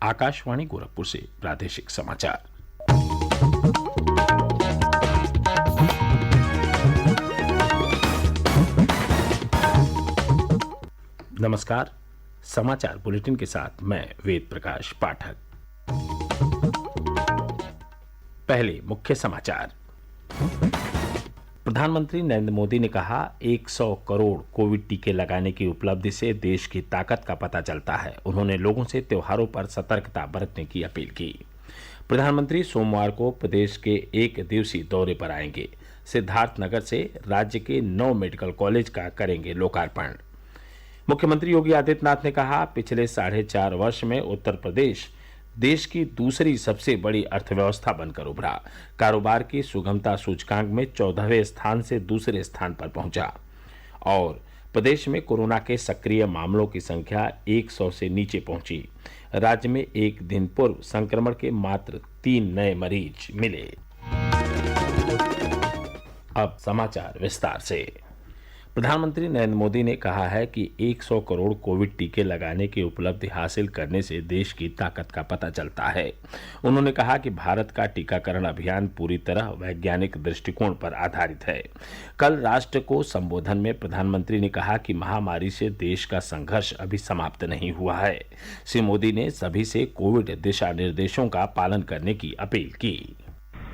आकाशवाणी गोरखपुर से प्रादेशिक समाचार। नमस्कार। समाचार बुलेटिन के साथ मैं वेद प्रकाश पाठक। पहले मुख्य समाचार। प्रधानमंत्री नरेंद्र मोदी ने कहा, 100 करोड़ कोविड टीके लगाने की उपलब्धि से देश की ताकत का पता चलता है। उन्होंने लोगों से त्योहारों पर सतर्कता बरतने की अपील की। प्रधानमंत्री सोमवार को प्रदेश के एक दिवसीय दौरे पर आएंगे। सिद्धार्थनगर से राज्य के 9 मेडिकल कॉलेज का करेंगे लोकार्पण। मुख्यमंत्री योगी आदित्यनाथ ने कहा, पिछले 4.5 वर्ष में उत्तर प्रदेश देश की दूसरी सबसे बड़ी अर्थव्यवस्था बनकर उभरा। कारोबार की सुगमता सूचकांक में 14वें स्थान से दूसरे स्थान पर पहुंचा और प्रदेश में कोरोना के सक्रिय मामलों की संख्या 100 से नीचे पहुंची। राज्य में एक दिन पूर्व संक्रमण के मात्र 3 नए मरीज मिले। अब समाचार विस्तार से। प्रधानमंत्री नरेंद्र मोदी ने कहा है कि 100 करोड़ कोविड टीके लगाने की उपलब्धि हासिल करने से देश की ताकत का पता चलता है। उन्होंने कहा कि भारत का टीकाकरण अभियान पूरी तरह वैज्ञानिक दृष्टिकोण पर आधारित है। कल राष्ट्र को संबोधन में प्रधानमंत्री ने कहा कि महामारी से देश का संघर्ष अभी समाप्त नहीं हुआ है। श्री मोदी ने सभी से कोविड दिशा निर्देशों का पालन करने की अपील की।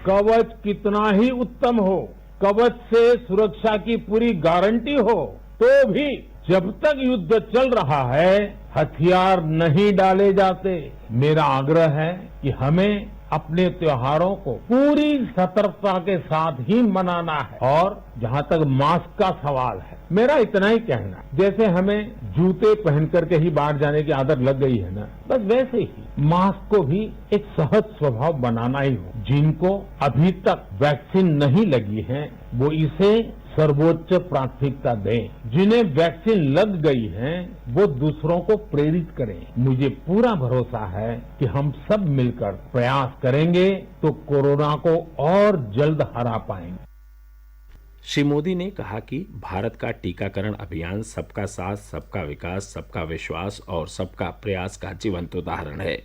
कवच कितना ही उत्तम हो, कवच से सुरक्षा की पूरी गारंटी हो, तो भी जब तक युद्ध चल रहा है हथियार नहीं डाले जाते। मेरा आग्रह है कि हमें अपने त्योहारों को पूरी सतर्कता के साथ ही मनाना है। और जहां तक मास्क का सवाल है, मेरा इतना ही कहना है, जैसे हमें जूते पहन करके ही बाहर जाने की आदत लग गई है ना, बस वैसे ही मास्क को भी एक सहज स्वभाव बनाना ही हो। जिनको अभी तक वैक्सीन नहीं लगी है वो इसे सर्वोच्च प्राथमिकता दें। जिन्हें वैक्सीन लग गई है वो दूसरों को प्रेरित करें। मुझे पूरा भरोसा है कि हम सब मिलकर प्रयास करेंगे तो कोरोना को और जल्द हरा पाएंगे। श्री मोदी ने कहा कि भारत का टीकाकरण अभियान सबका साथ, सबका विकास, सबका विश्वास और सबका प्रयास का जीवंत उदाहरण है।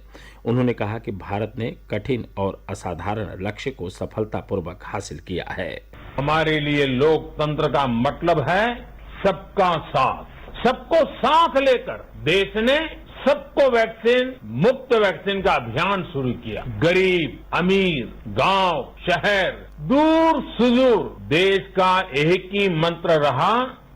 उन्होंने कहा कि भारत ने कठिन और असाधारण लक्ष्य को सफलतापूर्वक हासिल किया है। हमारे लिए लोकतंत्र का मतलब है सबका साथ। सबको साथ लेकर देश ने सबको वैक्सीन, मुफ्त वैक्सीन का अभियान शुरू किया। गरीब, अमीर, गांव, शहर, दूर सुदूर देश का एक ही मंत्र रहा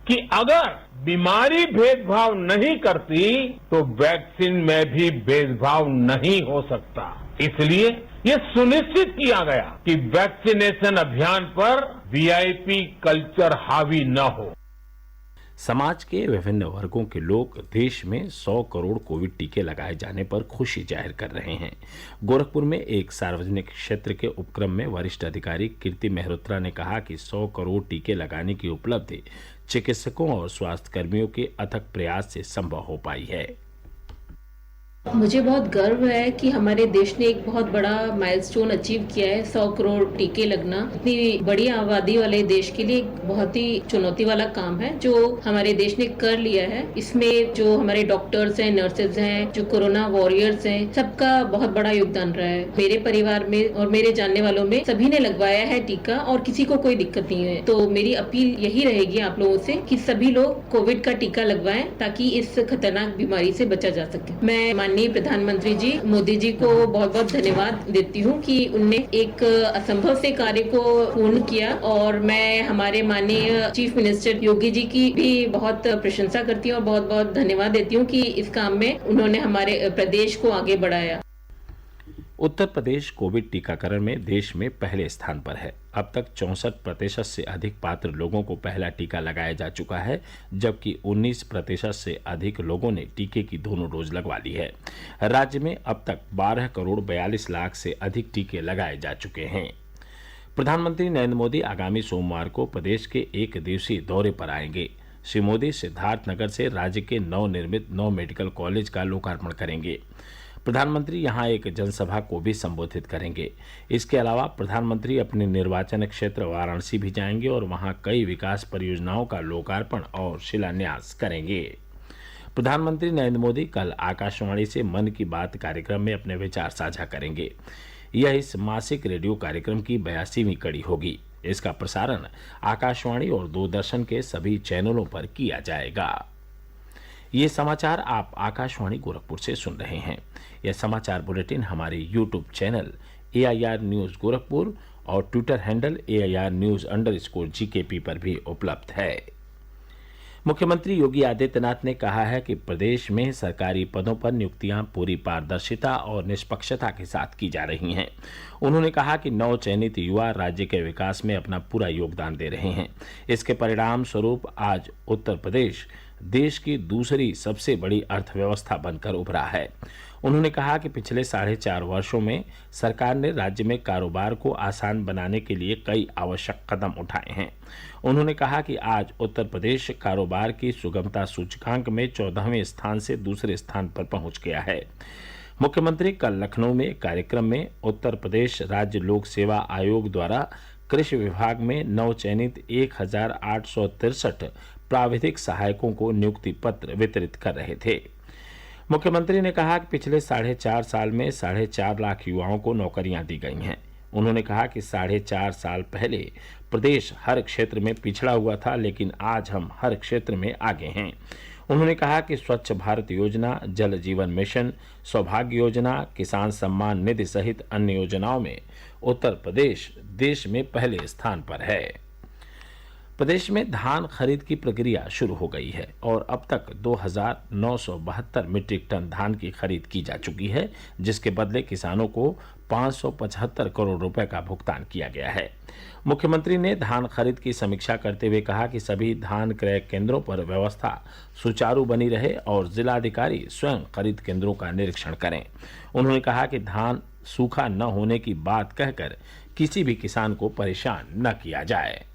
कि अगर बीमारी भेदभाव नहीं करती तो वैक्सीन में भी भेदभाव नहीं हो सकता। इसलिए ये सुनिश्चित किया गया कि वैक्सीनेशन अभियान पर वीआईपी कल्चर हावी न हो। समाज के विभिन्न वर्गों के लोग देश में 100 करोड़ कोविड टीके लगाए जाने पर खुशी जाहिर कर रहे हैं। गोरखपुर में एक सार्वजनिक क्षेत्र के उपक्रम में वरिष्ठ अधिकारी कीर्ति मेहरोत्रा ने कहा कि 100 करोड़ टीके लगाने की उपलब्धि चिकित्सकों और स्वास्थ्यकर्मियों के अथक प्रयास से संभव हो पाई है। मुझे बहुत गर्व है कि हमारे देश ने एक बहुत बड़ा माइलस्टोन अचीव किया है। 100 करोड़ टीके लगना इतनी बड़ी आबादी वाले देश के लिए एक बहुत ही चुनौती वाला काम है जो हमारे देश ने कर लिया है। इसमें जो हमारे डॉक्टर्स हैं, नर्सेज हैं, जो कोरोना वॉरियर्स हैं, सबका बहुत बड़ा योगदान रहा है। मेरे परिवार में और मेरे जानने वालों में सभी ने लगवाया है टीका और किसी को कोई दिक्कत नहीं है। तो मेरी अपील यही रहेगी आप लोगों से कि सभी लोग कोविड का टीका लगवाएं ताकि इस खतरनाक बीमारी से बचा जा सके। मैं माननीय प्रधानमंत्री जी मोदी जी को बहुत बहुत धन्यवाद देती हूँ कि उनने एक असंभव से कार्य को पूर्ण किया और मैं हमारे माननीय चीफ मिनिस्टर योगी जी की भी बहुत प्रशंसा करती हूँ और बहुत बहुत धन्यवाद देती हूँ कि इस काम में उन्होंने हमारे प्रदेश को आगे बढ़ाया। उत्तर प्रदेश कोविड टीकाकरण में देश में पहले स्थान पर है। अब तक 64% से अधिक पात्र लोगों को पहला टीका लगाया जा चुका है, जबकि 19% से अधिक लोगों ने टीके की दोनों डोज लगवा ली है। राज्य में अब तक 12 करोड़ 42 लाख से अधिक टीके लगाए जा चुके हैं। प्रधानमंत्री नरेंद्र मोदी आगामी सोमवार को प्रदेश के एक दिवसीय दौरे पर आएंगे। श्री मोदी सिद्धार्थनगर से राज्य के नवनिर्मित 9 मेडिकल कॉलेज का लोकार्पण करेंगे। प्रधानमंत्री यहां एक जनसभा को भी संबोधित करेंगे। इसके अलावा प्रधानमंत्री अपने निर्वाचन क्षेत्र वाराणसी भी जाएंगे और वहां कई विकास परियोजनाओं का लोकार्पण और शिलान्यास करेंगे। प्रधानमंत्री नरेंद्र मोदी कल आकाशवाणी से मन की बात कार्यक्रम में अपने विचार साझा करेंगे। यह इस मासिक रेडियो कार्यक्रम की 82वीं कड़ी होगी। इसका प्रसारण आकाशवाणी और दूरदर्शन के सभी चैनलों पर किया जाएगा। ये समाचार आप आकाशवाणी गोरखपुर से सुन रहे हैं। यह समाचार बुलेटिन हमारे YouTube channel AIR news Gorakhpur और ट्विटर हैंडल AIR न्यूज़_GKP पर भी उपलब्ध है। मुख्यमंत्री योगी आदित्यनाथ ने कहा है कि प्रदेश में सरकारी पदों पर नियुक्तियां पूरी पारदर्शिता और निष्पक्षता के साथ की जा रही हैं। उन्होंने कहा कि नव चयनित युवा राज्य के विकास में अपना पूरा योगदान दे रहे हैं। इसके परिणाम स्वरूप आज उत्तर प्रदेश देश की दूसरी सबसे बड़ी अर्थव्यवस्था बनकर उभरा है। उन्होंने कहा कि पिछले 4.5 वर्षों में सरकार ने राज्य में कारोबार को आसान बनाने के लिए कई आवश्यक कदम उठाए हैं। उन्होंने कहा कि आज उत्तर प्रदेश कारोबार की सुगमता सूचकांक में 14वें स्थान से दूसरे स्थान पर पहुंच गया है। मुख्यमंत्री कल लखनऊ में एक कार्यक्रम में उत्तर प्रदेश राज्य लोक सेवा आयोग द्वारा कृषि विभाग में नवचयनित 1863 प्राविधिक सहायकों को नियुक्ति पत्र वितरित कर रहे थे। मुख्यमंत्री ने कहा कि पिछले 4.5 साल में 4.5 लाख युवाओं को नौकरियां दी गई हैं। उन्होंने कहा कि 4.5 साल पहले प्रदेश हर क्षेत्र में पिछड़ा हुआ था, लेकिन आज हम हर क्षेत्र में आगे हैं। उन्होंने कहा कि स्वच्छ भारत योजना, जल जीवन मिशन, सौभाग्य योजना, किसान सम्मान निधि सहित अन्य योजनाओं में उत्तर प्रदेश देश में पहले स्थान पर है। प्रदेश में धान खरीद की प्रक्रिया शुरू हो गई है और अब तक 2,972 मीट्रिक टन धान की खरीद की जा चुकी है, जिसके बदले किसानों को 575 करोड़ रुपए का भुगतान किया गया है। मुख्यमंत्री ने धान खरीद की समीक्षा करते हुए कहा कि सभी धान क्रय केंद्रों पर व्यवस्था सुचारू बनी रहे और जिलाधिकारी स्वयं खरीद केंद्रों का निरीक्षण करें। उन्होंने कहा कि धान सूखा न होने की बात कहकर किसी भी किसान को परेशान न किया जाए।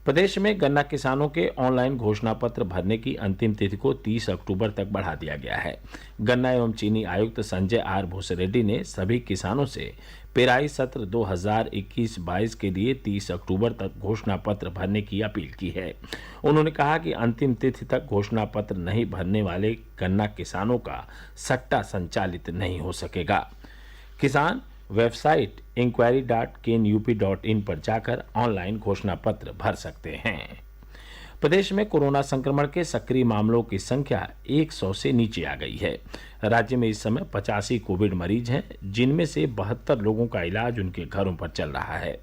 प्रदेश में गन्ना किसानों के ऑनलाइन घोषणा पत्र भरने की अंतिम तिथि को 30 अक्टूबर तक बढ़ा दिया गया है। गन्ना एवं चीनी आयुक्त संजय R भूसरेड्डी ने सभी किसानों से पेराई सत्र 2021-22 के लिए 30 अक्टूबर तक घोषणा पत्र भरने की अपील की है। उन्होंने कहा कि अंतिम तिथि तक घोषणा पत्र नहीं भरने वाले गन्ना किसानों का सट्टा संचालित नहीं हो सकेगा। किसान वेबसाइट inquiry.kenup.in पर जाकर ऑनलाइन घोषणा पत्र भर सकते हैं। प्रदेश में कोरोना संक्रमण के सक्रिय मामलों की संख्या 100 से नीचे आ गई है। राज्य में इस समय 85 कोविड मरीज हैं, जिनमें से 72 लोगों का इलाज उनके घरों पर चल रहा है।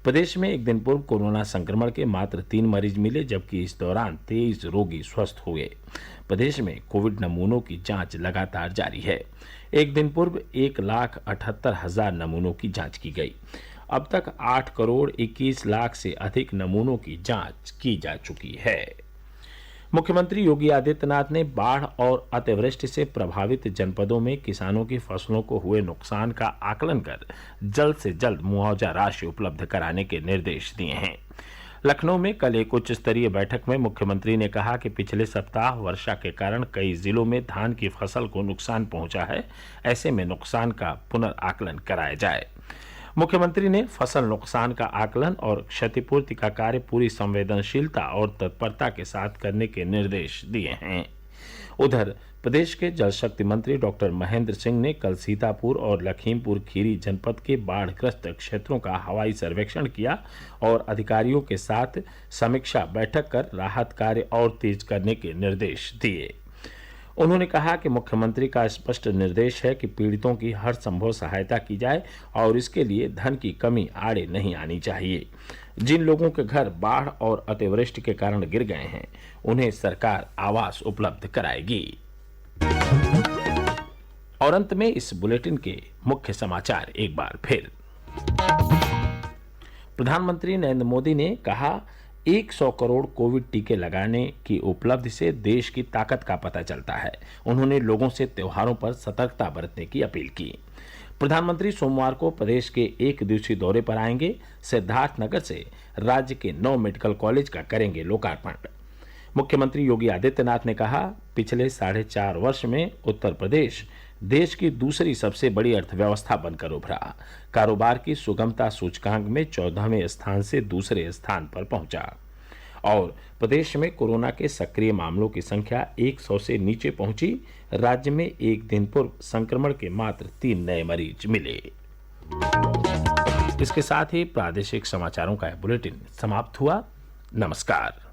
प्रदेश में एक दिन पूर्व कोरोना संक्रमण के मात्र 3 मरीज मिले, जबकि इस दौरान 23 रोगी स्वस्थ हुए। प्रदेश में कोविड नमूनों की जांच लगातार जारी है। एक दिन पूर्व 1,78,000 नमूनों की जांच की गई। अब तक 8 करोड़ 21 लाख से अधिक नमूनों की जांच की जा चुकी है। मुख्यमंत्री योगी आदित्यनाथ ने बाढ़ और अतिवृष्टि से प्रभावित जनपदों में किसानों की फसलों को हुए नुकसान का आकलन कर जल्द से जल्द मुआवजा राशि उपलब्ध कराने के निर्देश दिए हैं। लखनऊ में कल एक उच्च स्तरीय बैठक में मुख्यमंत्री ने कहा कि पिछले सप्ताह वर्षा के कारण कई जिलों में धान की फसल को नुकसान पहुंचा है। ऐसे में नुकसान का पुनर्आकलन कराया जाए। मुख्यमंत्री ने फसल नुकसान का आकलन और क्षतिपूर्ति का कार्य पूरी संवेदनशीलता और तत्परता के साथ करने के निर्देश दिए हैं। उधर प्रदेश के जल शक्ति मंत्री डॉक्टर महेंद्र सिंह ने कल सीतापुर और लखीमपुर खीरी जनपद के बाढ़ग्रस्त क्षेत्रों का हवाई सर्वेक्षण किया और अधिकारियों के साथ समीक्षा बैठक कर राहत कार्य और तेज करने के निर्देश दिए। उन्होंने कहा कि मुख्यमंत्री का स्पष्ट निर्देश है कि पीड़ितों की हर संभव सहायता की जाए और इसके लिए धन की कमी आड़े नहीं आनी चाहिए। जिन लोगों के घर बाढ़ और अतिवृष्टि के कारण गिर गए हैं, उन्हें सरकार आवास उपलब्ध कराएगी। और अंत में इस बुलेटिन के मुख्य समाचार एक बार फिर। प्रधानमंत्री नरेंद्र मोदी ने कहा, 100 करोड़ कोविड टीके लगाने की उपलब्धि से देश की ताकत का पता चलता है। उन्होंने लोगों से त्योहारों पर सतर्कता बरतने की अपील की। प्रधानमंत्री सोमवार को प्रदेश के 1 दिवसीय दौरे पर आएंगे। सिद्धार्थनगर से राज्य के 9 मेडिकल कॉलेज का करेंगे लोकार्पण। मुख्यमंत्री योगी आदित्यनाथ ने कहा, पिछले 4.5 वर्ष में उत्तर प्रदेश देश की दूसरी सबसे बड़ी अर्थव्यवस्था बनकर उभरा। कारोबार की सुगमता सूचकांक में 14वें स्थान से दूसरे स्थान पर पहुंचा। और प्रदेश में कोरोना के सक्रिय मामलों की संख्या 100 से नीचे पहुंची। राज्य में एक दिन पूर्व संक्रमण के मात्र 3 नए मरीज मिले। इसके साथ ही प्रादेशिक समाचारों का बुलेटिन समाप्त हुआ। नमस्कार।